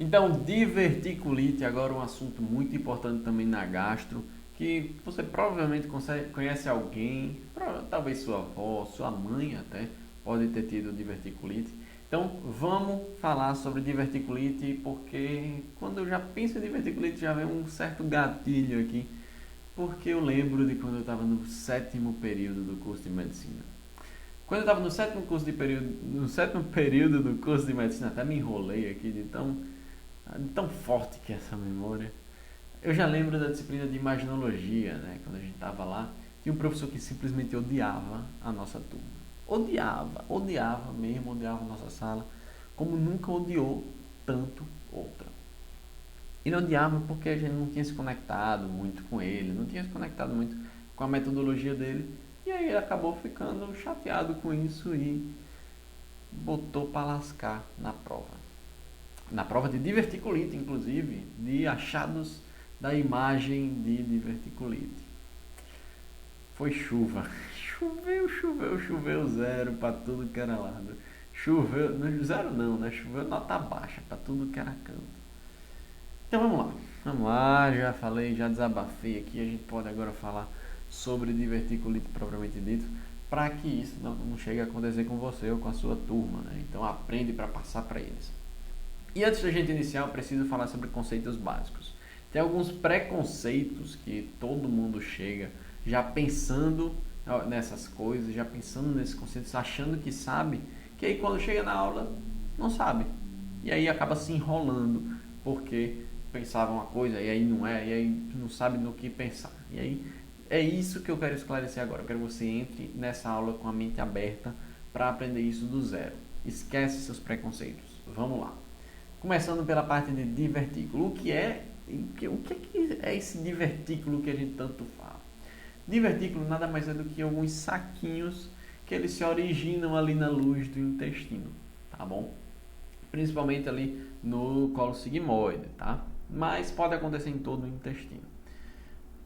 Então, diverticulite, agora um assunto muito importante também na gastro, que você provavelmente conhece alguém, talvez sua avó, sua mãe até, pode ter tido diverticulite. Então, vamos falar sobre diverticulite, porque quando eu já penso em diverticulite já vem um certo gatilho aqui, porque eu lembro de quando eu estava no sétimo período do curso de medicina. Quando eu estava no sétimo período do curso de medicina, até me enrolei aqui de tão forte que é essa memória. Eu já lembro da disciplina de imaginologia, né? Quando a gente estava lá, tinha um professor que simplesmente odiava a nossa turma. Odiava mesmo, odiava a nossa sala, como nunca odiou tanto outra. Ele odiava porque a gente não tinha se conectado muito com ele, não tinha se conectado muito com a metodologia dele, e aí ele acabou ficando chateado com isso e botou para lascar na prova. Na prova de diverticulite, inclusive, de achados da imagem de diverticulite. Foi chuva. Choveu zero para tudo que era lado. Choveu, zero não, né? Choveu nota baixa para tudo que era canto. Então vamos lá, já falei, já desabafei aqui, a gente pode agora falar sobre diverticulite propriamente dito, para que isso não chegue a acontecer com você ou com a sua turma, né? Então aprende para passar para eles. E antes da gente iniciar, eu preciso falar sobre conceitos básicos. Tem alguns preconceitos que todo mundo chega já pensando nessas coisas, já pensando nesses conceitos, achando que sabe, que aí quando chega na aula não sabe. E aí acaba se enrolando, porque pensava uma coisa e aí não é, e aí não sabe no que pensar. E aí é isso que eu quero esclarecer agora. Eu quero que você entre nessa aula com a mente aberta para aprender isso do zero. Esquece seus preconceitos. Vamos lá. Começando pela parte de divertículo. O que é esse divertículo que a gente tanto fala? Divertículo nada mais é do que alguns saquinhos que eles se originam ali na luz do intestino, tá bom? Principalmente ali no colo sigmoide, tá? Mas pode acontecer em todo o intestino.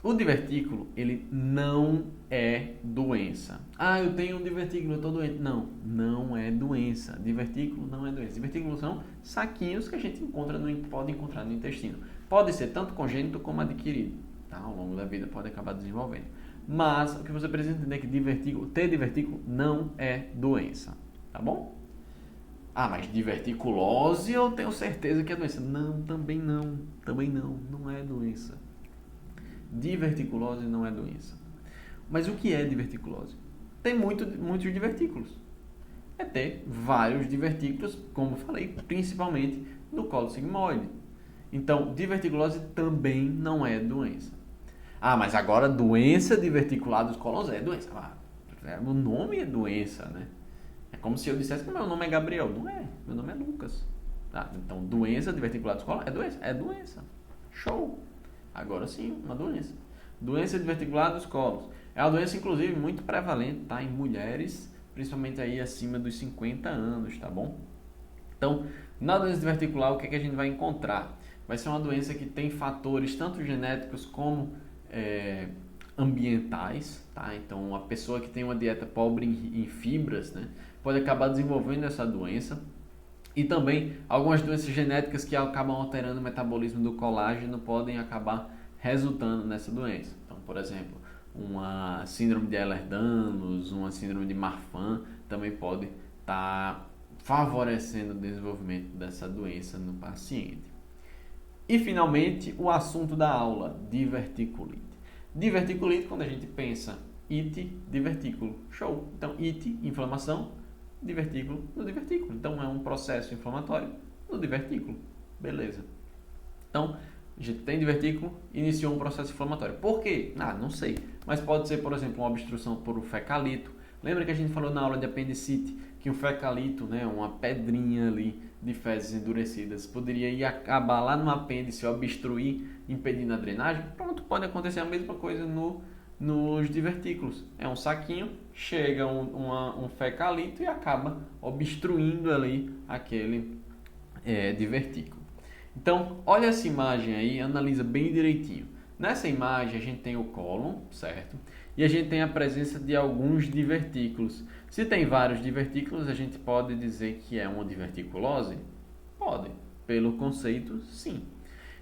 O divertículo, ele não é doença. Ah, eu tenho um divertículo, eu estou doente. Não, não é doença. Divertículo não é doença. Divertículos são saquinhos que a gente pode encontrar no intestino. Pode ser tanto congênito como adquirido. Tá? Ao longo da vida pode acabar desenvolvendo. Mas o que você precisa entender é que ter divertículo não é doença. Tá bom? Ah, mas diverticulose eu tenho certeza que é doença. Não, também não. Também não. Não é doença. Diverticulose não é doença. Mas o que é diverticulose? Tem muitos divertículos. É ter vários divertículos, como falei, principalmente no colo sigmoide. Então, diverticulose também não é doença. Ah, mas agora doença diverticular dos cólons é doença. O nome é doença, né? É como se eu dissesse que meu nome é Gabriel. Não é, meu nome é Lucas. Tá? Então, doença diverticular dos cólons é doença. É doença. Show! Agora sim, uma doença. Doença diverticular dos colos. É uma doença, inclusive, muito prevalente, tá? Em mulheres, principalmente aí acima dos 50 anos, tá bom? Então, na doença diverticular, o que, que a gente vai encontrar? Vai ser uma doença que tem fatores tanto genéticos como ambientais, tá? Então, a pessoa que tem uma dieta pobre em fibras, né, pode acabar desenvolvendo essa doença. E também algumas doenças genéticas que acabam alterando o metabolismo do colágeno podem acabar resultando nessa doença. Então, por exemplo, uma síndrome de Ehlers-Danlos, uma síndrome de Marfan também pode estar favorecendo o desenvolvimento dessa doença no paciente. E finalmente, o assunto da aula, diverticulite. Diverticulite, quando a gente pensa it, divertículo, show. Então, it, inflamação, divertículo no divertículo. Então, é um processo inflamatório no divertículo. Beleza. Então, a gente tem divertículo, iniciou um processo inflamatório. Por quê? Não sei. Mas pode ser, por exemplo, uma obstrução por um fecalito. Lembra que a gente falou na aula de apendicite que o fecalito, né, uma pedrinha ali de fezes endurecidas, poderia ir acabar lá no apêndice, obstruir, impedindo a drenagem? Pronto, pode acontecer a mesma coisa nos divertículos. É um saquinho, chega um fecalito e acaba obstruindo ali aquele divertículo. Então, olha essa imagem aí, analisa bem direitinho. Nessa imagem a gente tem o cólon, certo? E a gente tem a presença de alguns divertículos. Se tem vários divertículos, a gente pode dizer que é uma diverticulose? Pode. Pelo conceito, sim.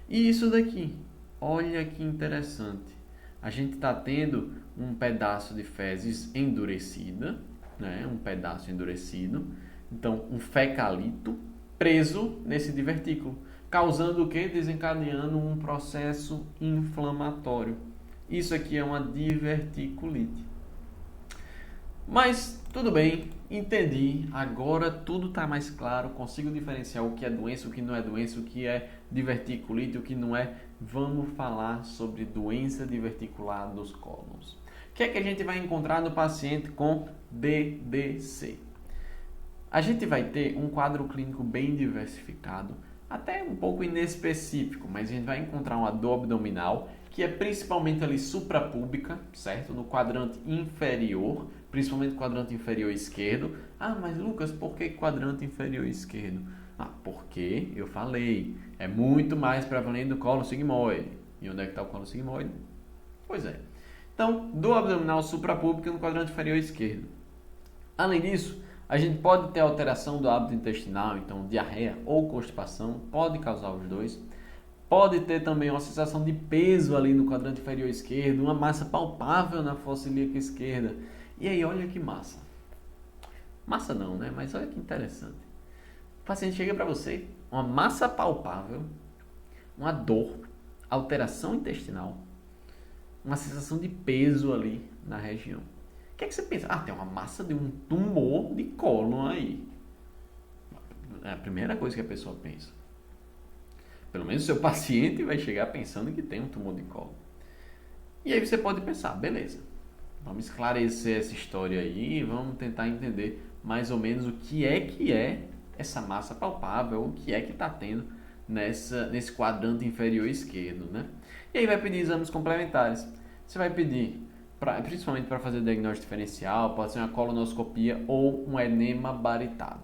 E isso daqui, olha que interessante. A gente está tendo um pedaço de fezes endurecida, né? Um pedaço endurecido. Então, um fecalito preso nesse divertículo, causando o quê? Desencadeando um processo inflamatório. Isso aqui é uma diverticulite. Mas tudo bem, entendi. Agora tudo está mais claro. Consigo diferenciar o que é doença, o que não é doença, o que é diverticulite, o que não é. Vamos falar sobre doença diverticular dos cólons. O que é que a gente vai encontrar no paciente com DDC? A gente vai ter um quadro clínico bem diversificado, até um pouco inespecífico, mas a gente vai encontrar uma dor abdominal que é principalmente ali suprapúbica, certo? No quadrante inferior, principalmente no quadrante inferior esquerdo. Ah, mas Lucas, por que quadrante inferior esquerdo? Ah, porque eu falei, é muito mais prevalente do colo sigmoide. E onde é que está o colo sigmoide? Pois é. Então, dor abdominal suprapúbica no quadrante inferior esquerdo. Além disso, a gente pode ter alteração do hábito intestinal, então diarreia ou constipação, pode causar os dois. Pode ter também uma sensação de peso ali no quadrante inferior esquerdo, uma massa palpável na fossa ilíaca esquerda. E aí, olha que massa. Massa não, né? Mas olha que interessante. O paciente chega para você, uma massa palpável, uma dor, alteração intestinal, uma sensação de peso ali na região. O que é que você pensa? Ah, tem uma massa de um tumor de cólon aí. É a primeira coisa que a pessoa pensa. Pelo menos o seu paciente vai chegar pensando que tem um tumor de cólon. E aí você pode pensar, beleza, vamos esclarecer essa história aí e vamos tentar entender mais ou menos o que é essa massa palpável, o que é que está tendo nesse quadrante inferior esquerdo, né? E aí vai pedir exames complementares. Você vai pedir, principalmente para fazer diagnóstico diferencial, pode ser uma colonoscopia ou um enema baritado.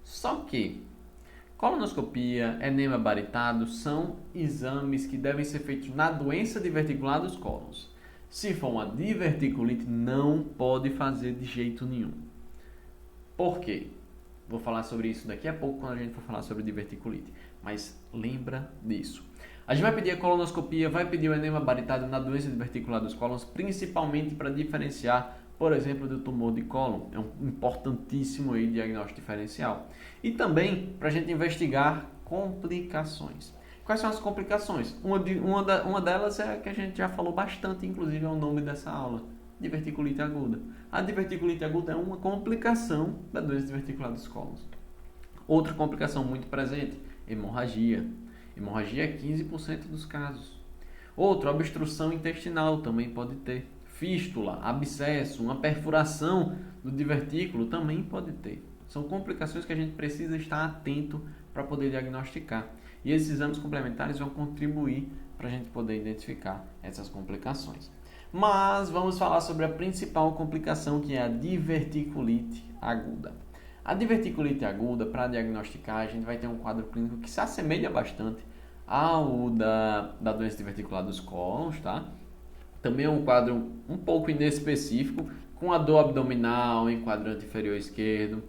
Só que colonoscopia, enema baritado são exames que devem ser feitos na doença diverticular dos cólons. Se for uma diverticulite, não pode fazer de jeito nenhum. Por quê? Vou falar sobre isso daqui a pouco quando a gente for falar sobre diverticulite. Mas lembra disso. A gente vai pedir a colonoscopia, vai pedir o enema baritado na doença diverticular dos cólons, principalmente para diferenciar, por exemplo, do tumor de cólon. É um importantíssimo aí diagnóstico diferencial. E também para a gente investigar complicações. Quais são as complicações? Uma delas é a que a gente já falou bastante, inclusive é o nome dessa aula, diverticulite aguda. A diverticulite aguda é uma complicação da doença diverticular dos cólons. Outra complicação muito presente, hemorragia. Hemorragia é 15% dos casos. Outra, obstrução intestinal também pode ter. Fístula, abscesso, uma perfuração do divertículo também pode ter. São complicações que a gente precisa estar atento para poder diagnosticar. E esses exames complementares vão contribuir para a gente poder identificar essas complicações. Mas vamos falar sobre a principal complicação, que é a diverticulite aguda. A diverticulite aguda, para diagnosticar, a gente vai ter um quadro clínico que se assemelha bastante ao da doença diverticular dos cólons, tá? Também é um quadro um pouco inespecífico, com a dor abdominal em quadrante inferior esquerdo,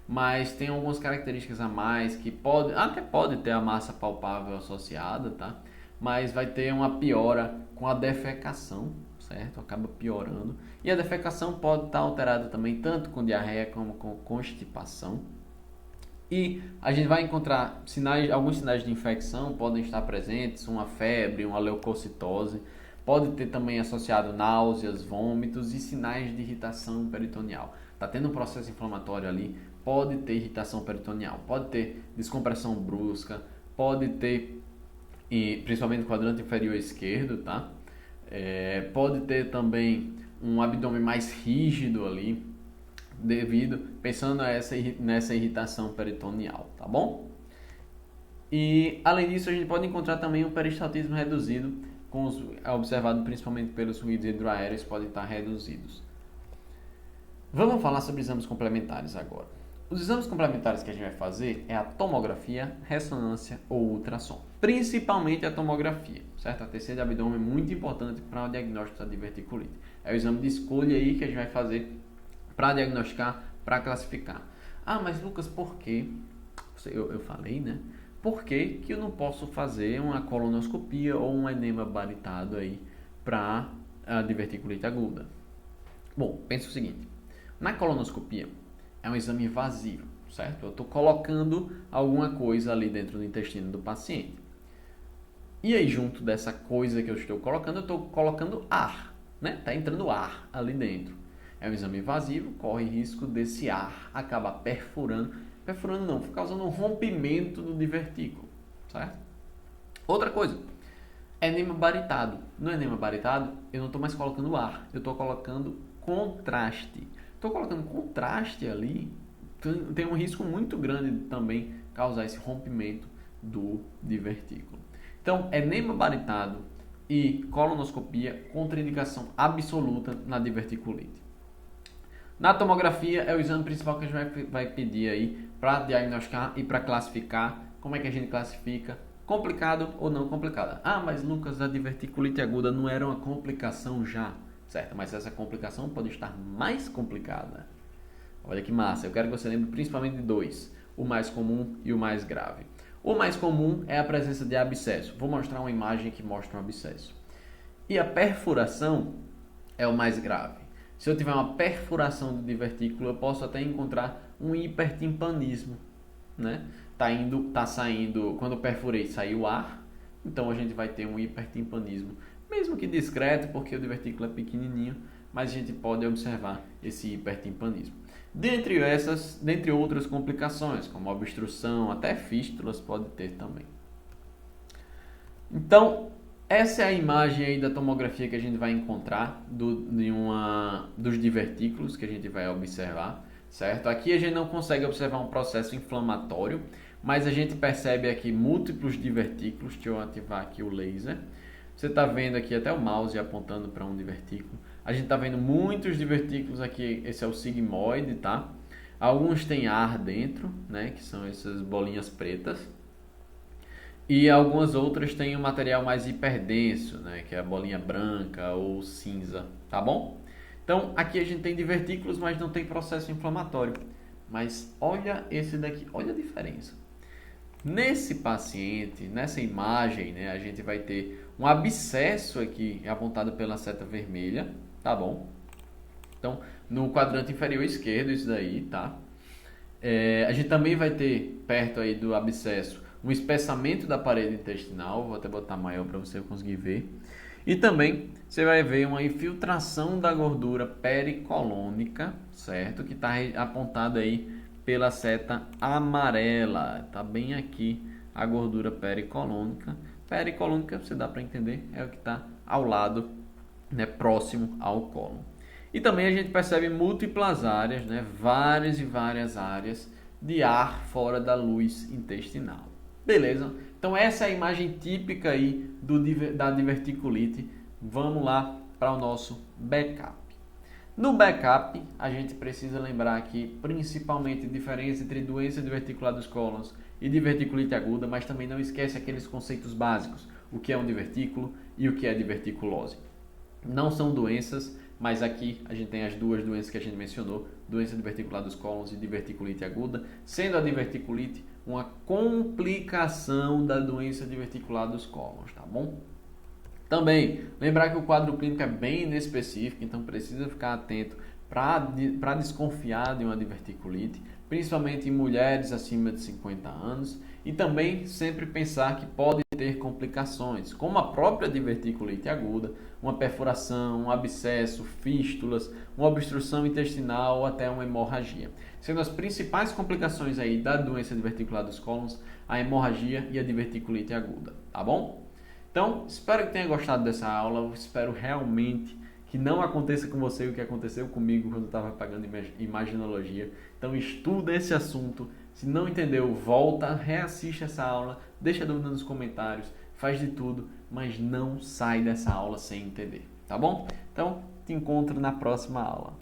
mas tem algumas características a mais que até pode ter a massa palpável associada, tá? Mas vai ter uma piora com a defecação, certo? Acaba piorando. E a defecação pode estar alterada também, tanto com diarreia como com constipação. E a gente vai encontrar alguns sinais de infecção podem estar presentes, uma febre, uma leucocitose. Pode ter também associado náuseas, vômitos e sinais de irritação peritoneal. Está tendo um processo inflamatório ali, pode ter irritação peritoneal, pode ter descompressão brusca, pode ter, principalmente no quadrante inferior esquerdo, tá? Pode ter também um abdômen mais rígido ali, pensando nessa irritação peritoneal, tá bom? E além disso, a gente pode encontrar também um peristaltismo reduzido, observado principalmente pelos ruídos hidroaéreos, podem estar reduzidos. Vamos falar sobre exames complementares agora. Os exames complementares que a gente vai fazer é a tomografia, ressonância ou ultrassom. Principalmente a tomografia, certo? A TC de abdômen é muito importante para o diagnóstico da diverticulite. É o exame de escolha aí que a gente vai fazer para diagnosticar, para classificar. Ah, mas Lucas, por quê? eu falei, né? Por que que eu não posso fazer uma colonoscopia ou um enema baritado aí para a diverticulite aguda? Bom, pensa o seguinte, na colonoscopia é um exame invasivo, certo? Eu estou colocando alguma coisa ali dentro do intestino do paciente. E aí, junto dessa coisa que eu estou colocando, eu estou colocando ar, né? Está entrando ar ali dentro. É um exame invasivo, corre risco desse ar acabar perfurando não, causando um rompimento do divertículo, certo? Outra coisa, enema baritado. No enema baritado, eu não estou mais colocando ar, eu estou colocando contraste. Estou colocando contraste ali, tem um risco muito grande de também causar esse rompimento do divertículo. Então, enema baritado e colonoscopia, contraindicação absoluta na diverticulite. Na tomografia é o exame principal que a gente vai pedir aí para diagnosticar e para classificar. Como é que a gente classifica? Complicado ou não complicada? Ah, mas Lucas, a diverticulite aguda não era uma complicação já, certo? Mas essa complicação pode estar mais complicada. Olha que massa, eu quero que você lembre principalmente de dois, o mais comum e o mais grave. O mais comum é a presença de abscesso. Vou mostrar uma imagem que mostra um abscesso. E a perfuração é o mais grave. Se eu tiver uma perfuração do divertículo, eu posso até encontrar um hipertimpanismo, né? Tá saindo, quando eu perfurei, saiu ar, então a gente vai ter um hipertimpanismo, mesmo que discreto, porque o divertículo é pequenininho, mas a gente pode observar esse hipertimpanismo. Dentre outras complicações, como obstrução, até fístulas pode ter também. Então, essa é a imagem aí da tomografia que a gente vai encontrar dos divertículos que a gente vai observar, certo? Aqui a gente não consegue observar um processo inflamatório, mas a gente percebe aqui múltiplos divertículos. Deixa eu ativar aqui o laser. Você está vendo aqui até o mouse apontando para um divertículo. A gente está vendo muitos divertículos aqui, esse é o sigmoide, tá? Alguns têm ar dentro, né? Que são essas bolinhas pretas. E algumas outras têm um material mais hiperdenso, né? Que é a bolinha branca ou cinza, tá bom? Então, aqui a gente tem divertículos, mas não tem processo inflamatório. Mas olha esse daqui, olha a diferença. Nesse paciente, nessa imagem, né, a gente vai ter um abscesso aqui apontado pela seta vermelha, tá bom? Então, no quadrante inferior esquerdo, isso daí, tá? A gente também vai ter, perto aí do abscesso, um espessamento da parede intestinal, vou até botar maior para você conseguir ver. E também você vai ver uma infiltração da gordura pericolônica, certo? Que está apontada aí pela seta amarela. Está bem aqui a gordura pericolônica. Pericolônica, você dá para entender, é o que está ao lado, né, próximo ao cólon. E também a gente percebe múltiplas áreas, né, várias e várias áreas de ar fora da luz intestinal. Beleza? Então essa é a imagem típica aí da diverticulite. Vamos lá para o nosso backup. No backup, a gente precisa lembrar aqui principalmente a diferença entre doença diverticular dos cólons e diverticulite aguda, mas também não esquece aqueles conceitos básicos, o que é um divertículo e o que é diverticulose. Não são doenças, mas aqui a gente tem as duas doenças que a gente mencionou, doença diverticular dos cólons e diverticulite aguda, sendo a diverticulite uma complicação da doença diverticular dos cólons, tá bom? Também, lembrar que o quadro clínico é bem inespecífico, então precisa ficar atento para desconfiar de uma diverticulite, principalmente em mulheres acima de 50 anos, e também sempre pensar que pode ter complicações, como a própria diverticulite aguda, uma perfuração, um abscesso, fístulas, uma obstrução intestinal ou até uma hemorragia. Sendo as principais complicações aí da doença diverticular dos cólons, a hemorragia e a diverticulite aguda, tá bom? Então, espero que tenha gostado dessa aula, eu espero realmente que não aconteça com você o que aconteceu comigo quando eu estava pagando imaginologia. Então, estuda esse assunto. Se não entendeu, volta, reassiste essa aula, deixa dúvida nos comentários, faz de tudo, mas não sai dessa aula sem entender, tá bom? Então, te encontro na próxima aula.